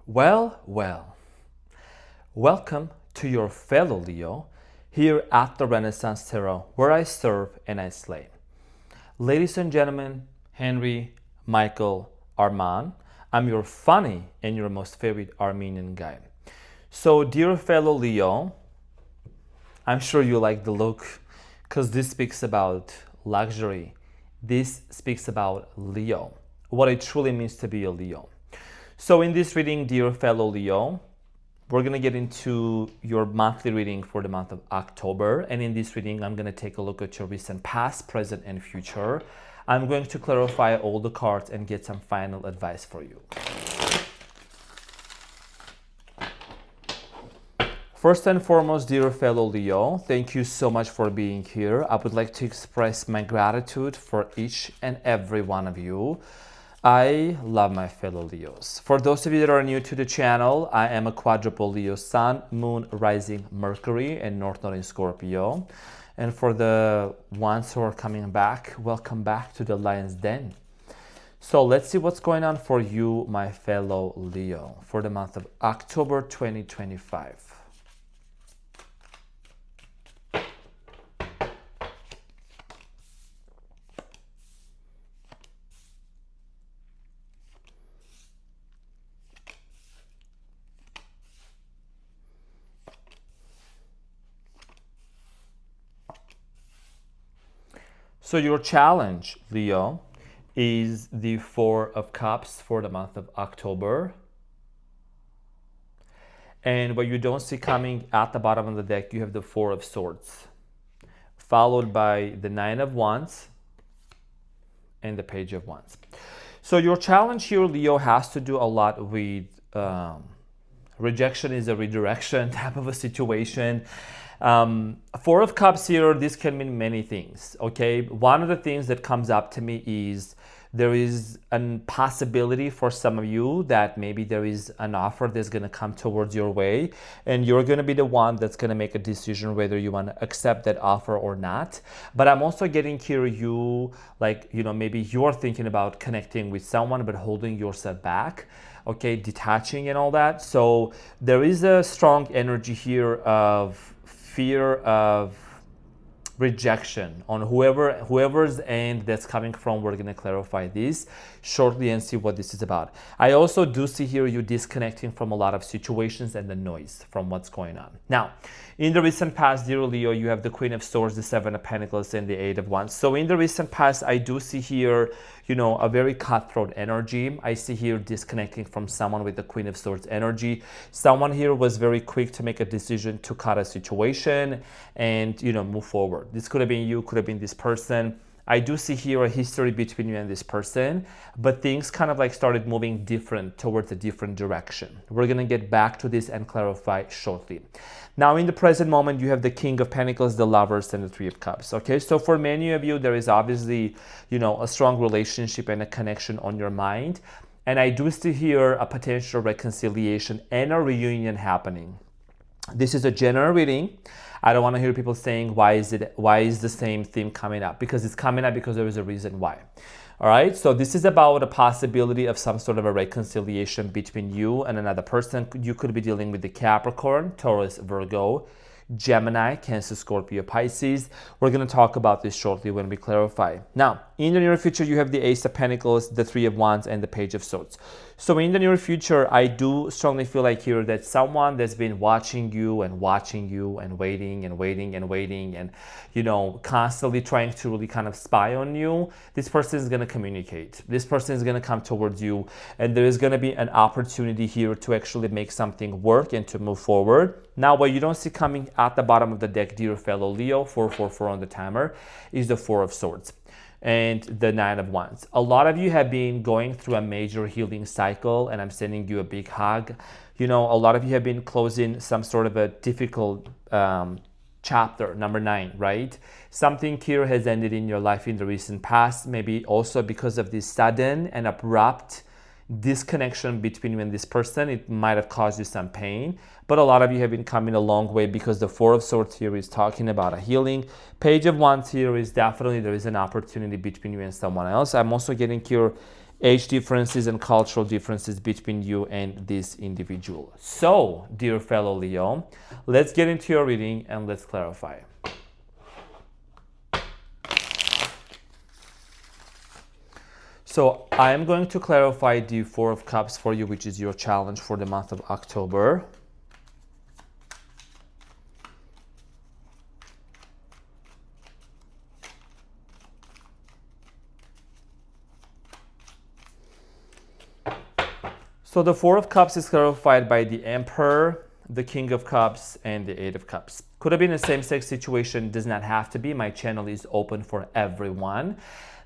Well, welcome to your fellow Leo here at the Renaissance Tarot, where I serve and I slay. Ladies and gentlemen, Henry, Michael, Arman, I'm your funny and your most favorite Armenian guy. So, dear fellow Leo, I'm sure you like the look because this speaks about luxury. This speaks about Leo, what it truly means to be a Leo. So in this reading, dear fellow Leo, we're going to get into your monthly reading for the month of October. And in this reading, I'm going to take a look at your recent past, present, and future. I'm going to clarify all the cards and get some final advice for you. First and foremost, dear fellow Leo, thank you so much for being here. I would like to express my gratitude for each and every one of you. I love my fellow Leos. For those of you that are new to the channel, I am a quadruple Leo Sun, Moon, Rising, Mercury, and North Node in Scorpio. And for the ones who are coming back, welcome back to the Lion's Den. So let's see what's going on for you, my fellow Leo, for the month of October 2025. So your challenge, Leo, is the Four of Cups for the month of October. And what you don't see coming at the bottom of the deck, you have the Four of Swords, followed by the Nine of Wands and the Page of Wands. So your challenge here, Leo, has to do a lot with rejection is a redirection type of a situation. Four of Cups here, this can mean many things, okay? One of the things that comes up to me is there is a possibility for some of you that maybe there is an offer that's going to come towards your way, and you're going to be the one that's going to make a decision whether you want to accept that offer or not. But I'm also getting here, maybe you're thinking about connecting with someone but holding yourself back, okay, detaching and all that. So there is a strong energy here of fear of rejection on whoever's end that's coming from. We're going to clarify this shortly and see what this is about. I also do see here you disconnecting from a lot of situations and the noise from what's going on. Now, in the recent past, dear Leo, you have the Queen of Swords, the Seven of Pentacles, and the Eight of Wands. So in the recent past, I do see here, a very cutthroat energy. I see here disconnecting from someone with the Queen of Swords energy. Someone here was very quick to make a decision to cut a situation and, move forward. This could have been you, could have been this person. I do see here a history between you and this person, but things kind of started moving towards a different direction. We're going to get back to this and clarify shortly. Now, in the present moment, you have the King of Pentacles, the Lovers, and the Three of Cups. Okay, so for many of you, there is obviously, a strong relationship and a connection on your mind. And I do see here a potential reconciliation and a reunion happening. This is a general reading. I don't want to hear people saying, why is the same theme coming up? Because it's coming up because there is a reason why. All right, so this is about a possibility of some sort of a reconciliation between you and another person. You could be dealing with the Capricorn, Taurus, Virgo, Gemini, Cancer, Scorpio, Pisces. We're going to talk about this shortly when we clarify. Now, in the near future, you have the Ace of Pentacles, the Three of Wands, and the Page of Swords. So in the near future, I do strongly feel like here that someone that's been watching you and waiting and constantly trying to really kind of spy on you, this person is going to communicate. This person is going to come towards you, and there is going to be an opportunity here to actually make something work and to move forward. Now, what you don't see coming at the bottom of the deck, dear fellow Leo, 444 on the timer, is the Four of Swords and the Nine of Wands. A lot of you have been going through a major healing cycle, and I'm sending you a big hug. A lot of you have been closing some sort of a difficult chapter, number 9, right? Something here has ended in your life in the recent past, maybe also because of this sudden and abrupt disconnection between you and this person. It might have caused you some pain, but a lot of you have been coming a long way because the Four of Swords here is talking about a healing. Page of Wands here is definitely there is an opportunity between you and someone else. I'm also getting here age differences and cultural differences between you and this individual. So, dear fellow Leo, let's get into your reading and let's clarify. So I am going to clarify the Four of Cups for you, which is your challenge for the month of October. So the Four of Cups is clarified by the Emperor, the King of Cups, and the Eight of Cups. Could have been a same-sex situation, does not have to be. My channel is open for everyone.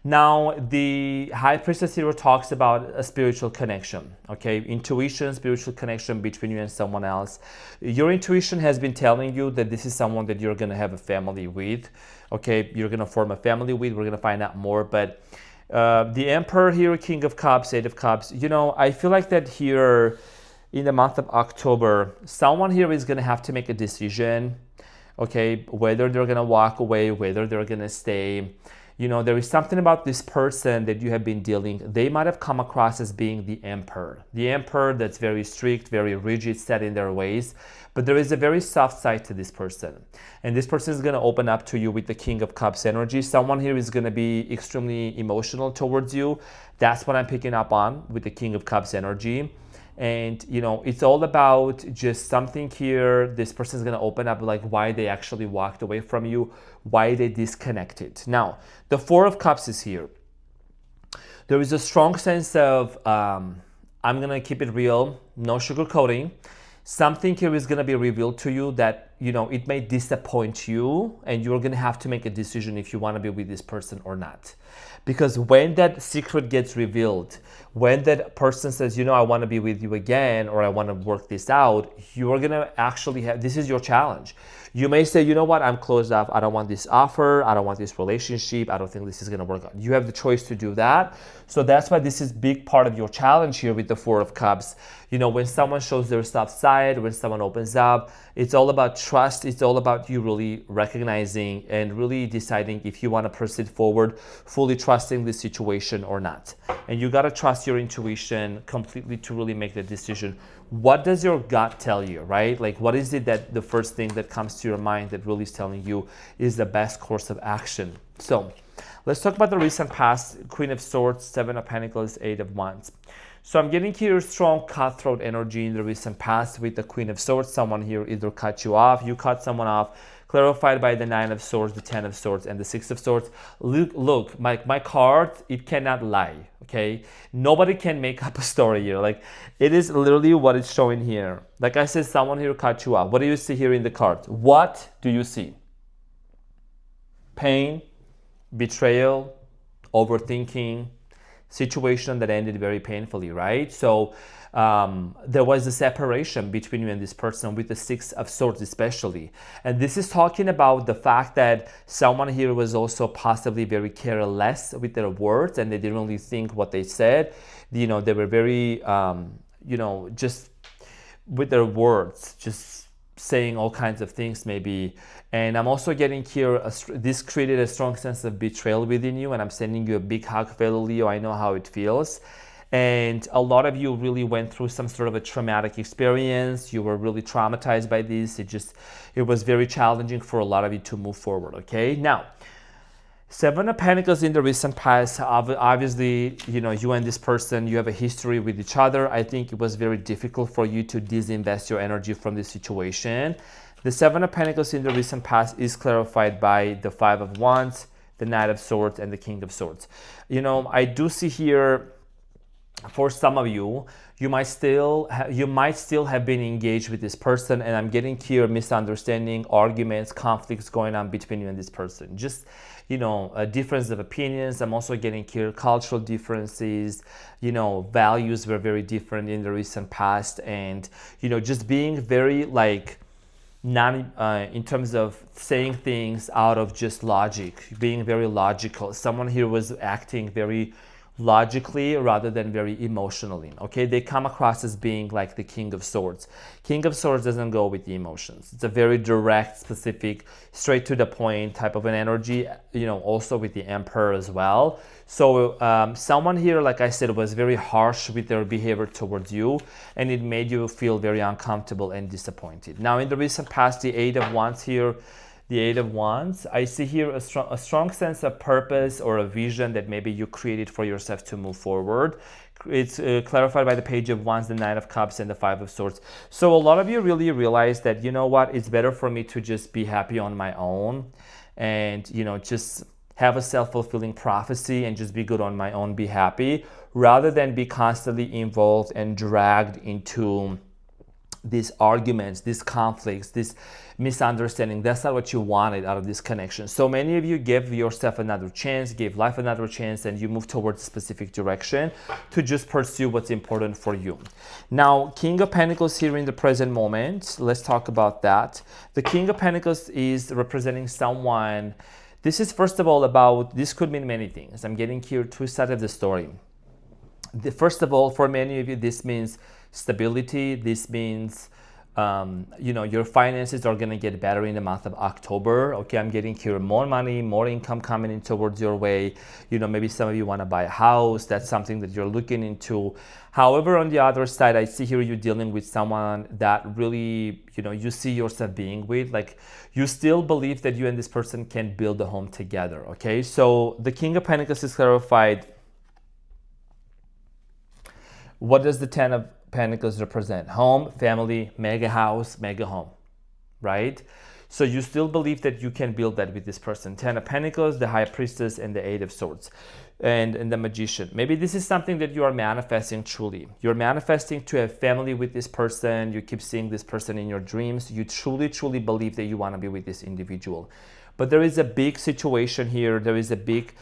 Now, the High Priestess here talks about a spiritual connection, okay? Intuition, spiritual connection between you and someone else. Your intuition has been telling you that this is someone that you're going to have a family with, okay? You're going to form a family with. We're going to find out more, but the Emperor here, King of Cups, Eight of Cups, you know, I feel like that here in the month of October, someone here is going to have to make a decision, okay? Whether they're going to walk away, whether they're going to stay. You know, there is something about this person that you have been dealing, they might have come across as being the emperor. The emperor that's very strict, very rigid, set in their ways. But there is a very soft side to this person. And this person is going to open up to you with the King of Cups energy. Someone here is going to be extremely emotional towards you. That's what I'm picking up on with the King of Cups energy. And, you know, it's all about just something here. This person is going to open up like why they actually walked away from you, why they disconnected. Now, the Four of Cups is here. There is a strong sense of, I'm going to keep it real, no sugarcoating. Something here is going to be revealed to you that, you know, it may disappoint you and you're going to have to make a decision if you want to be with this person or not. Because when that secret gets revealed, when that person says, you know, I want to be with you again, or I want to work this out, you're going to actually have, this is your challenge. You may say, you know what, I'm closed off. I don't want this offer. I don't want this relationship. I don't think this is going to work out. You have the choice to do that. So that's why this is a big part of your challenge here with the Four of Cups. You know, when someone shows their soft side, when someone opens up, it's all about trust. It's all about you really recognizing and really deciding if you want to proceed forward, fully trusting the situation or not. And you got to trust your intuition completely to really make the decision. What does your gut tell you, right? Like, what is it that the first thing that comes to your mind that really is telling you is the best course of action? So let's talk about the recent past. Queen of Swords, Seven of Pentacles, Eight of Wands. So I'm getting here strong cutthroat energy in the recent past with the Queen of Swords. Someone here either cut you off, you cut someone off, clarified by the Nine of Swords, the Ten of Swords, and the Six of Swords. Look, my card, it cannot lie, okay? Nobody can make up a story here. Like, it is literally what it's showing here. Like I said, someone here cut you off. What do you see here in the card? What do you see? Pain, betrayal, overthinking, situation that ended very painfully, right? So there was a separation between you and this person with the Six of Swords especially. And this is talking about the fact that someone here was also possibly very careless with their words and they didn't really think what they said. You know, they were very, you know, just with their words, just saying all kinds of things maybe. And I'm also getting here, this created a strong sense of betrayal within you, and I'm sending you a big hug, fellow Leo. I know how it feels. And a lot of you really went through some sort of a traumatic experience. You were really traumatized by this. It was very challenging for a lot of you to move forward, okay? Now, Seven of Pentacles in the recent past, obviously, you know, you and this person, you have a history with each other. I think it was very difficult for you to disinvest your energy from this situation. The Seven of Pentacles in the recent past is clarified by the Five of Wands, the Knight of Swords, and the King of Swords. You know, I do see here, for some of you, you might still have been engaged with this person, and I'm getting here misunderstanding, arguments, conflicts going on between you and this person. Just, you know, a difference of opinions. I'm also getting here cultural differences. You know, values were very different in the recent past, and, you know, just being very like not in terms of saying things out of just logic, being very logical. Someone here was acting very logically rather than very emotionally. Okay, they come across as being like the King of Swords. King of Swords doesn't go with the emotions. It's a very direct, specific, straight to the point type of an energy, also with the Emperor as well. So someone here, like I said, was very harsh with their behavior towards you, and it made you feel very uncomfortable and disappointed. Now, in the recent past, the Eight of Wands here, the Eight of Wands, I see here a strong sense of purpose or a vision that maybe you created for yourself to move forward. It's clarified by the Page of Wands, the Nine of Cups, and the Five of Swords. So a lot of you really realize that, you know what, it's better for me to just be happy on my own and, just have a self-fulfilling prophecy and just be good on my own, be happy, rather than be constantly involved and dragged into these arguments, these conflicts, this misunderstanding. That's not what you wanted out of this connection. So many of you give yourself another chance, give life another chance, and you move towards a specific direction to just pursue what's important for you. Now, King of Pentacles here in the present moment, let's talk about that. The King of Pentacles is representing someone. This is, first of all, about, this could mean many things. I'm getting here two sides of the story. First of all, for many of you, this means stability. This means, your finances are going to get better in the month of October. Okay, I'm getting here more money, more income coming in towards your way. Maybe some of you want to buy a house. That's something that you're looking into. However, on the other side, I see here you dealing with someone that really, you see yourself being with. Like, you still believe that you and this person can build a home together. Okay, so the King of Pentacles is clarified. What does the Ten of Pentacles represent? Home, family, mega house, mega home, right? So you still believe that you can build that with this person. Ten of Pentacles, the High Priestess, and the Eight of Swords, and the Magician. Maybe this is something that you are manifesting truly. You're manifesting to have family with this person. You keep seeing this person in your dreams. You truly, truly believe that you want to be with this individual. But there is a big situation here. There is a big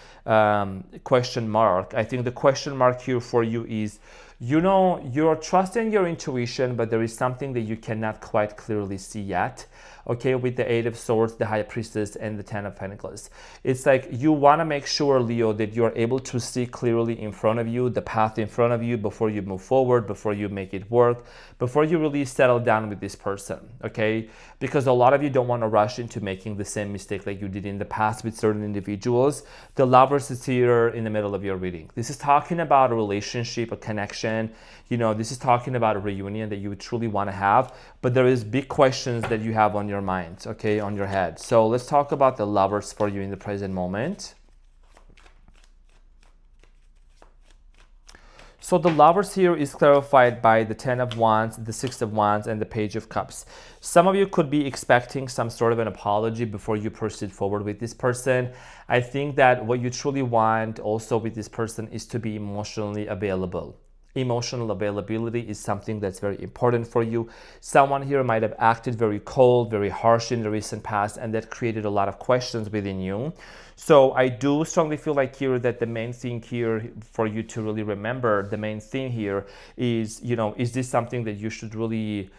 question mark. I think the question mark here for you is, you're trusting your intuition, but there is something that you cannot quite clearly see yet. Okay, with the Eight of Swords, the High Priestess, and the Ten of Pentacles. It's like you want to make sure, Leo, that you're able to see clearly in front of you, the path in front of you, before you move forward, before you make it work, before you really settle down with this person, okay? Because a lot of you don't want to rush into making the same mistake like you did in the past with certain individuals. The Lovers is here in the middle of your reading. This is talking about a relationship, a connection. This is talking about a reunion that you would truly want to have, but there is big questions that you have on your mind, okay, on your head. So let's talk about the Lovers for you in the present moment. So the Lovers here is clarified by the Ten of Wands, the Six of Wands, and the Page of Cups. Some of you could be expecting some sort of an apology before you proceed forward with this person. I think that what you truly want also with this person is to be emotionally available. Emotional availability is something that's very important for you. Someone here might have acted very cold, very harsh in the recent past, and that created a lot of questions within you. So I do strongly feel like here that the main thing here for you to really remember, the main thing here is, is this something that you should really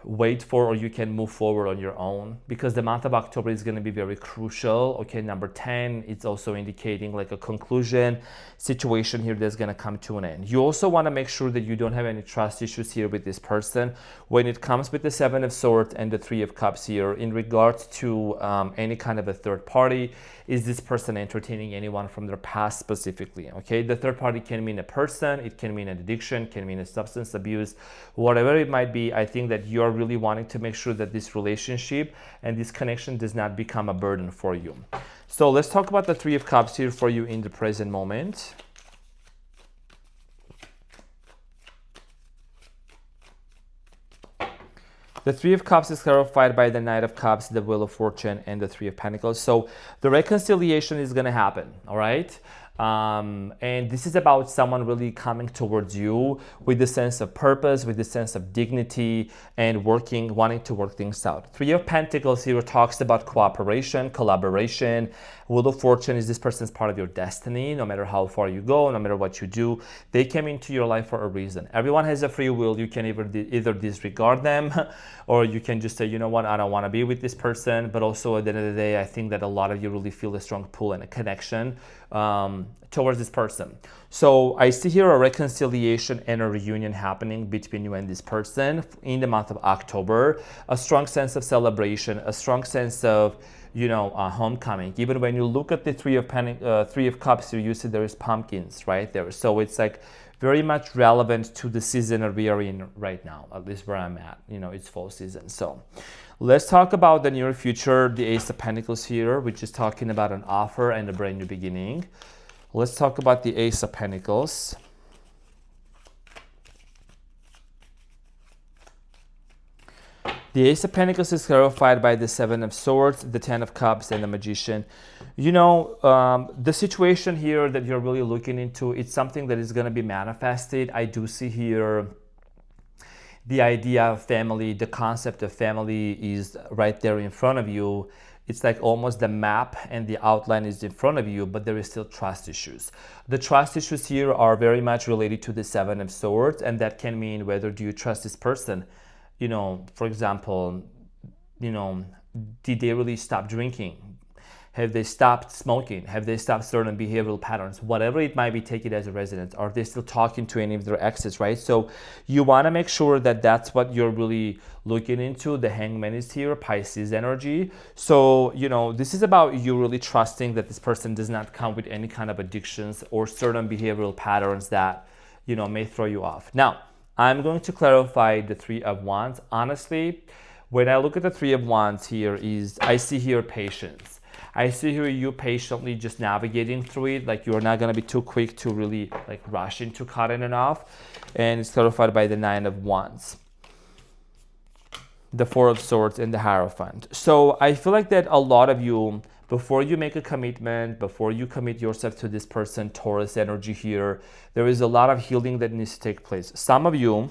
wait for, or you can move forward on your own, because the month of October is going to be very crucial. Okay, number 10, it's also indicating like a conclusion situation here that's going to come to an end. You also want to make sure that you don't have any trust issues here with this person when it comes with the Seven of Swords and the Three of Cups here in regards to any kind of a third party. Is this person entertaining anyone from their past specifically? Okay, the third party can mean a person, it can mean an addiction, can mean a substance abuse, whatever it might be. I think that you're really wanting to make sure that this relationship and this connection does not become a burden for you. So let's talk about the Three of Cups here for you in the present moment. The Three of Cups is clarified by the Knight of Cups, the Wheel of Fortune, and the Three of Pentacles. So the reconciliation is going to happen, all right? And this is about someone really coming towards you with the sense of purpose, with the sense of dignity, and wanting to work things out. Three of Pentacles here talks about cooperation, collaboration. Wheel of Fortune is this person's part of your destiny. No matter how far you go, no matter what you do, they came into your life for a reason. Everyone has a free will. You can either disregard them, or you can just say, you know what, I don't want to be with this person. But also at the end of the day, I think that a lot of you really feel a strong pull and a connection towards this person. So I see here a reconciliation and a reunion happening between you and this person in the month of October. A strong sense of celebration, a strong sense of homecoming. Even when you look at the Three of Cups, you see there is pumpkins right there. So it's like very much relevant to the season that we are in right now, at least where I'm at. It's fall season. So let's talk about the near future, the Ace of Pentacles here, which is talking about an offer and a brand new beginning. Let's talk about the Ace of Pentacles. The Ace of Pentacles is clarified by the Seven of Swords, the Ten of Cups, and the Magician. The situation here that you're really looking into, it's something that is going to be manifested. I do see here the idea of family, the concept of family is right there in front of you. It's like almost the map and the outline is in front of you, but there is still trust issues. The trust issues here are very much related to the Seven of Swords, and that can mean whether do you trust this person. For example, did they really stop drinking? Have they stopped smoking? Have they stopped certain behavioral patterns? Whatever it might be, take it as a resonance. Are they still talking to any of their exes, right? So you want to make sure that that's what you're really looking into. The Hangman is here, Pisces energy. So, this is about you really trusting that this person does not come with any kind of addictions or certain behavioral patterns that, may throw you off. Now, I'm going to clarify the Three of Wands. Honestly, when I look at the Three of Wands here, I see here patience. I see here you patiently just navigating through it. Like you're not going to be too quick to really rush into cutting it off. And it's clarified by the Nine of Wands, the Four of Swords, and the Hierophant. So I feel like that a lot of you, before you make a commitment, before you commit yourself to this person, Taurus energy here, there is a lot of healing that needs to take place. Some of you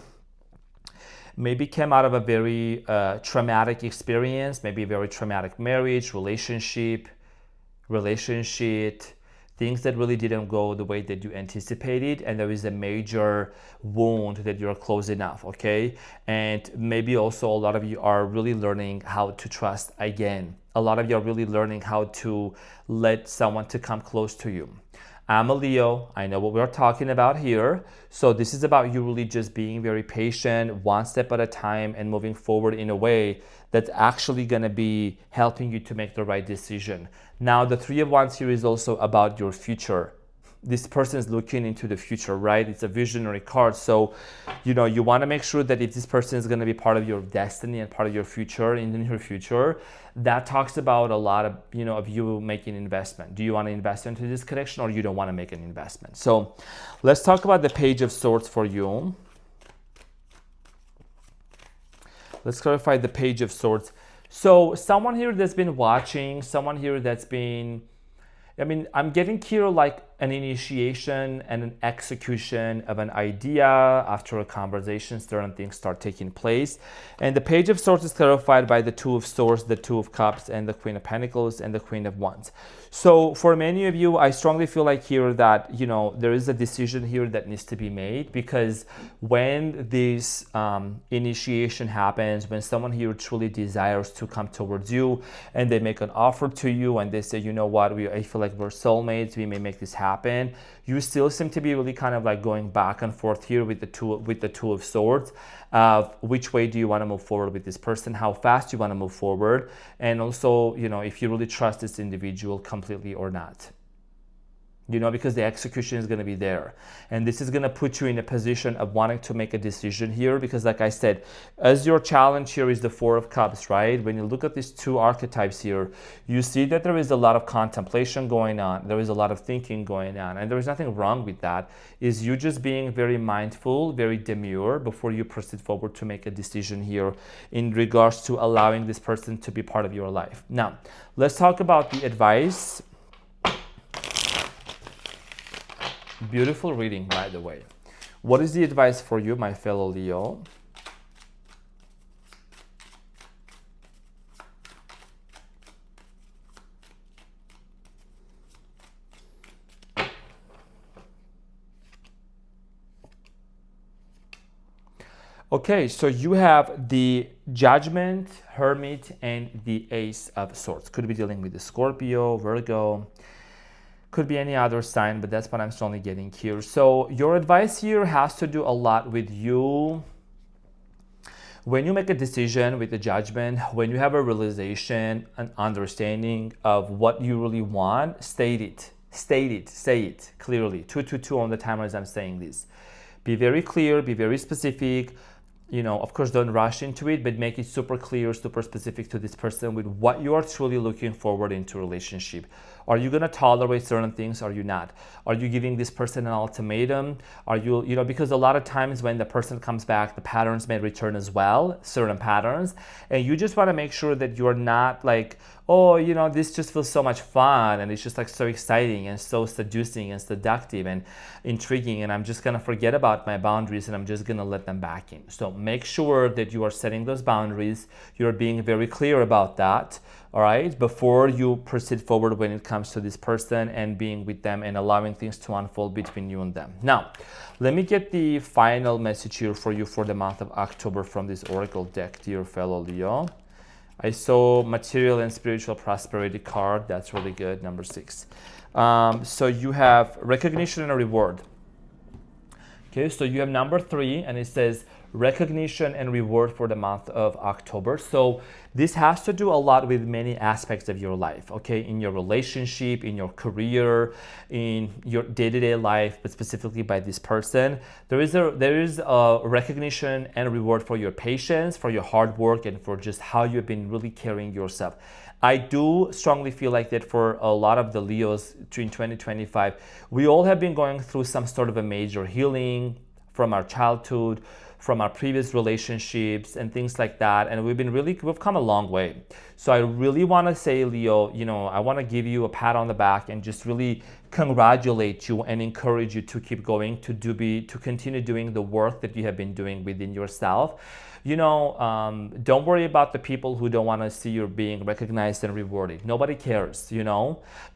maybe came out of a very traumatic experience, maybe a very traumatic marriage, relationship, things that really didn't go the way that you anticipated, and there is a major wound that you're closing off, okay? And maybe also a lot of you are really learning how to trust again. A lot of you are really learning how to let someone to come close to you. I'm a Leo. I know what we're talking about here. So this is about you really just being very patient, one step at a time, and moving forward in a way that's actually going to be helping you to make the right decision. Now, the Three of Wands here is also about your future. This person is looking into the future, right? It's a visionary card. So, you want to make sure that if this person is going to be part of your destiny and part of your future, in the near future, that talks about a lot of, of you making investment. Do you want to invest into this connection, or you don't want to make an investment? So let's talk about the Page of Swords for you. Let's clarify the Page of Swords. So someone here that's been watching, someone here that's been, I'm getting here like an initiation and an execution of an idea after a conversation, certain things start taking place. And the Page of Swords is clarified by the Two of Swords, the Two of Cups, and the Queen of Pentacles, and the Queen of Wands. So for many of you, I strongly feel like here that, there is a decision here that needs to be made, because when this initiation happens, when someone here truly desires to come towards you and they make an offer to you and they say, you know what, I feel like we're soulmates, we may make this happen, you still seem to be really kind of like going back and forth here with the Two of Swords of which way do you want to move forward with this person, how fast you want to move forward, and also, if you really trust this individual completely or not. Because the execution is going to be there. And this is going to put you in a position of wanting to make a decision here, because like I said, as your challenge here is the Four of Cups, right? When you look at these two archetypes here, you see that there is a lot of contemplation going on. There is a lot of thinking going on, and there is nothing wrong with that. Is you just being very mindful, very demure before you proceed forward to make a decision here in regards to allowing this person to be part of your life. Now, let's talk about the advice. Beautiful reading, by the way. What is the advice for you, my fellow Leo? Okay, so you have the Judgment, Hermit, and the Ace of Swords. Could be dealing with the Scorpio, Virgo. Could be any other sign, but that's what I'm strongly getting here. So your advice here has to do a lot with you. When you make a decision with a judgment, when you have a realization, an understanding of what you really want, state it, say it clearly. 222 on the timer as I'm saying this. Be very clear, be very specific. Of course, don't rush into it, but make it super clear, super specific to this person with what you are truly looking forward into a relationship. Are you going to tolerate certain things? Are you not? Are you giving this person an ultimatum? Are you, because a lot of times when the person comes back, the patterns may return as well, certain patterns. And you just want to make sure that you're not like, oh, this just feels so much fun. And it's just like so exciting and so seducing and seductive and intriguing. And I'm just going to forget about my boundaries and I'm just going to let them back in. So make sure that you are setting those boundaries. You're being very clear about that. All right, before you proceed forward when it comes to this person and being with them and allowing things to unfold between you and them. Now, let me get the final message here for you for the month of October from this Oracle deck, dear fellow Leo. I saw material and spiritual prosperity card. That's really good, number 6. So you have recognition and a reward. Okay, so you have number 3 and it says recognition and reward for the month of October. So this has to do a lot with many aspects of your life, okay? In your relationship, in your career, in your day-to-day life, but specifically by this person. There is a recognition and reward for your patience, for your hard work, and for just how you've been really carrying yourself. I do strongly feel like that for a lot of the Leos in 2025, we all have been going through some sort of a major healing from our childhood, from our previous relationships and things like that. And we've come a long way. So I really want to say, Leo, I want to give you a pat on the back and just really congratulate you and encourage you to keep going, to continue doing the work that you have been doing within yourself. Don't worry about the people who don't want to see you being recognized and rewarded. Nobody cares,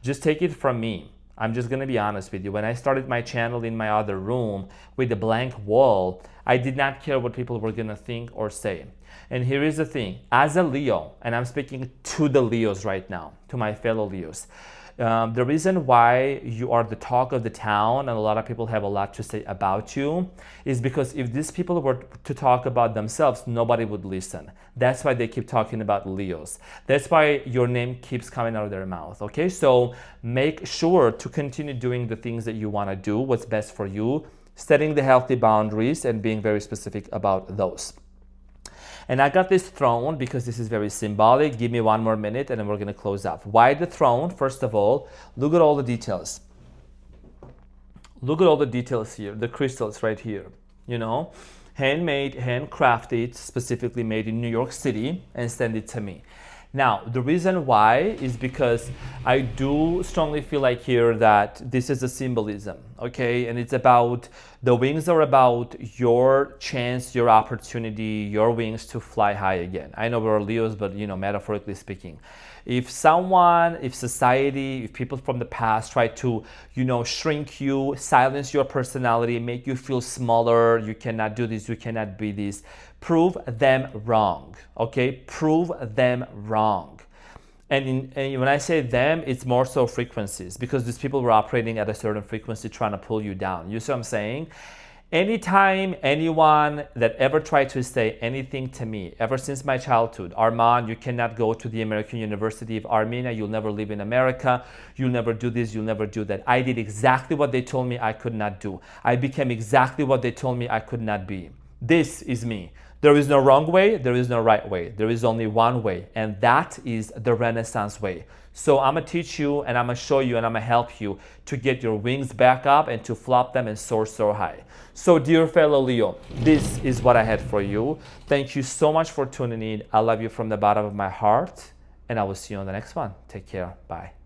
Just take it from me. I'm just going to be honest with you. When I started my channel in my other room with a blank wall, I did not care what people were going to think or say. And here is the thing. As a Leo, and I'm speaking to the Leos right now, to my fellow Leos, the reason why you are the talk of the town and a lot of people have a lot to say about you is because if these people were to talk about themselves, nobody would listen. That's why they keep talking about Leos. That's why your name keeps coming out of their mouth, okay? So make sure to continue doing the things that you want to do, what's best for you, setting the healthy boundaries and being very specific about those. And I got this throne because this is very symbolic. Give me one more minute and then we're going to close up. Why the throne? First of all, look at all the details. Look at all the details here, the crystals right here, handmade, handcrafted, specifically made in New York City and send it to me. Now, the reason why is because I do strongly feel like here that this is a symbolism, okay? And it's about, the wings are about your chance, your opportunity, your wings to fly high again. I know we're Leos, but metaphorically speaking. If society, if people from the past try to, shrink you, silence your personality, make you feel smaller, you cannot do this, you cannot be this, prove them wrong, okay? Prove them wrong. And when I say them, it's more so frequencies because these people were operating at a certain frequency trying to pull you down. You see what I'm saying? Anytime anyone that ever tried to say anything to me, ever since my childhood, Arman, you cannot go to the American University of Armenia, you'll never live in America, you'll never do this, you'll never do that. I did exactly what they told me I could not do. I became exactly what they told me I could not be. This is me. There is no wrong way, there is no right way. There is only one way, and that is the Renaissance way. So I'm going to teach you, and I'm going to show you, and I'm going to help you to get your wings back up and to flop them and soar so high. So dear fellow Leo, this is what I had for you. Thank you so much for tuning in. I love you from the bottom of my heart, and I will see you on the next one. Take care. Bye.